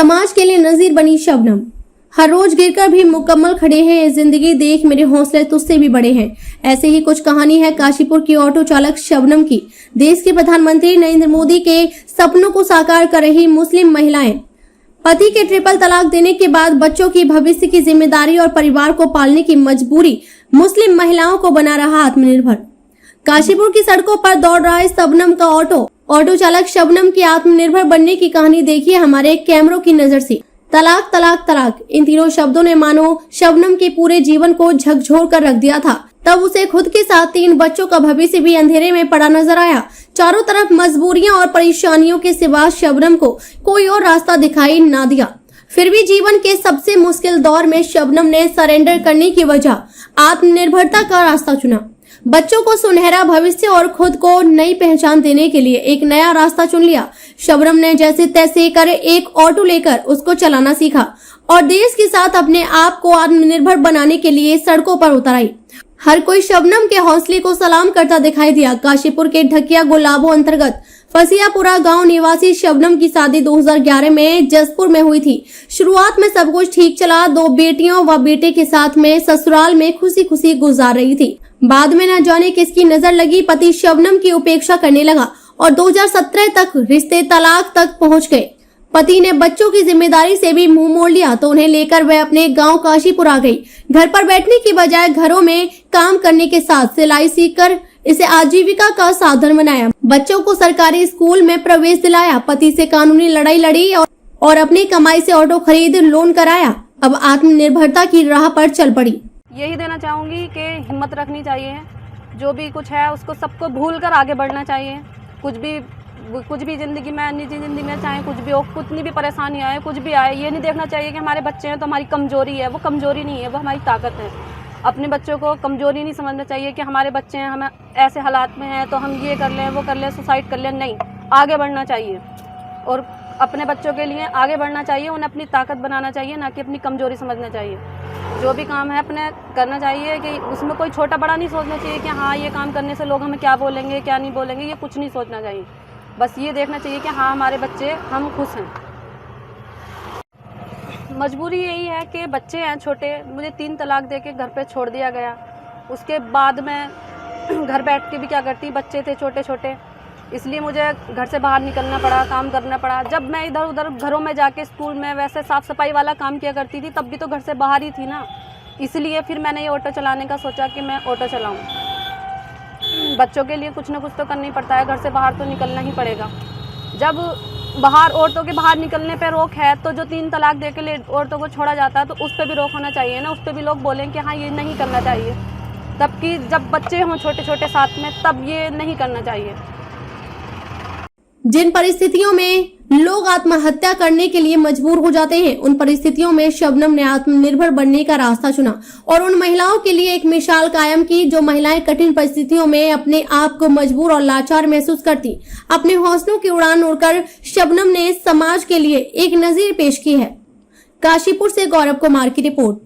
समाज के लिए नजीर बनी शबनम। हर रोज गिरकर भी मुकम्मल खड़े हैं, ये जिंदगी देख मेरे हौसले तुझसे भी बड़े हैं। ऐसे ही कुछ कहानी है काशीपुर की ऑटो चालक शबनम की। देश के प्रधानमंत्री नरेंद्र मोदी के सपनों को साकार कर रही मुस्लिम महिलाएं पति के ट्रिपल तलाक देने के बाद बच्चों की भविष्य की जिम्मेदारी और परिवार को पालने की मजबूरी मुस्लिम महिलाओं को बना रहा आत्मनिर्भर। काशीपुर की सड़कों पर दौड़ रहा है शबनम का ऑटो चालक शबनम की आत्मनिर्भर बनने की कहानी देखिए हमारे कैमरों की नजर से। तलाक तलाक तलाक, इन तीनों शब्दों ने मानो शबनम के पूरे जीवन को झकझोर कर रख दिया था। तब उसे खुद के साथ 3 बच्चों का भविष्य भी अंधेरे में पड़ा नजर आया। चारों तरफ मजबूरियां और परेशानियों के सिवा शबनम को कोई और रास्ता दिखाई ना दिया। फिर भी जीवन के सबसे मुश्किल दौर में शबनम ने सरेंडर करने की वजह आत्मनिर्भरता का रास्ता चुना। बच्चों को सुनहरा भविष्य और खुद को नई पहचान देने के लिए एक नया रास्ता चुन लिया। शबनम ने जैसे तैसे कर एक ऑटो लेकर उसको चलाना सीखा और देश के साथ अपने आप को आत्मनिर्भर बनाने के लिए सड़कों पर उतर आई। हर कोई शबनम के हौसले को सलाम करता दिखाई दिया। काशीपुर के ढकिया गुलाबो अंतर्गत फसियापुरा गांव निवासी शबनम की शादी 2011 में जसपुर में हुई थी। शुरुआत में सब कुछ ठीक चला। 2 बेटियों व बेटे के साथ में ससुराल में खुशी खुशी गुजार रही थी। बाद में न जाने किसकी नजर लगी, पति शबनम की उपेक्षा करने लगा और 2017 तक रिश्ते तलाक तक पहुंच गए। पति ने बच्चों की जिम्मेदारी से भी मुंह मोड़ लिया तो उन्हें लेकर वह अपने गांव काशीपुर आ गई। घर पर बैठने की बजाय घरों में काम करने के साथ सिलाई सीखकर इसे आजीविका का साधन बनाया। बच्चों को सरकारी स्कूल में प्रवेश दिलाया, पति से कानूनी लड़ाई लड़ी और अपनी कमाई से ऑटो खरीद लोन कराया। अब आत्मनिर्भरता की राह पर चल पड़ी। यही देना चाहूँगी कि हिम्मत रखनी चाहिए, जो भी कुछ है उसको सबको भूल कर आगे बढ़ना चाहिए। कुछ भी ज़िंदगी में, निजी ज़िंदगी में चाहे कुछ भी हो, कितनी भी परेशानी आए, कुछ भी आए, ये नहीं देखना चाहिए कि हमारे बच्चे हैं तो हमारी कमज़ोरी है। वो कमज़ोरी नहीं है, वो हमारी ताकत है। अपने बच्चों को कमज़ोरी नहीं समझना चाहिए कि हमारे बच्चे हैं, हमें ऐसे हालात में हैं तो हम ये कर लें, वो कर लें, सुसाइड कर लें। नहीं, आगे बढ़ना चाहिए और अपने बच्चों के लिए आगे बढ़ना चाहिए। उन्हें अपनी ताकत बनाना चाहिए, ना कि अपनी कमज़ोरी समझना चाहिए। जो भी काम है अपने करना चाहिए कि उसमें कोई छोटा बड़ा नहीं सोचना चाहिए कि हाँ ये काम करने से लोग हमें क्या बोलेंगे क्या नहीं बोलेंगे, ये कुछ नहीं सोचना चाहिए। बस ये देखना चाहिए कि हाँ हमारे बच्चे, हम खुश हैं। मजबूरी यही है कि बच्चे हैं छोटे, मुझे 3 तलाक दे के घर पे छोड़ दिया गया। उसके बाद मैं घर बैठ के भी क्या करती, बच्चे थे छोटे छोटे, इसलिए मुझे घर से बाहर निकलना पड़ा, काम करना पड़ा। जब मैं इधर उधर घरों में जाके स्कूल में वैसे साफ़ सफाई वाला काम किया करती थी, तब भी तो घर से बाहर ही थी ना। इसलिए फिर मैंने ये ऑटो चलाने का सोचा कि मैं ऑटो चलाऊं। बच्चों के लिए कुछ ना कुछ तो करना ही पड़ता है, घर से बाहर तो निकलना ही पड़ेगा। जब बाहर औरतों के बाहर निकलने पर रोक है तो जो 3 तलाक दे के औरतों को छोड़ा जाता है तो उस पर भी रोक होना चाहिए ना। उस पर भी लोग बोलें कि हाँ ये नहीं करना चाहिए, तब कि जब बच्चे हों छोटे छोटे साथ में तब ये नहीं करना चाहिए। जिन परिस्थितियों में लोग आत्महत्या करने के लिए मजबूर हो जाते हैं, उन परिस्थितियों में शबनम ने आत्मनिर्भर बनने का रास्ता चुना और उन महिलाओं के लिए एक मिसाल कायम की जो महिलाएं कठिन परिस्थितियों में अपने आप को मजबूर और लाचार महसूस करती। अपने हौसलों की उड़ान उड़कर शबनम ने समाज के लिए एक नजीर पेश की है। काशीपुर से गौरव कुमार की रिपोर्ट।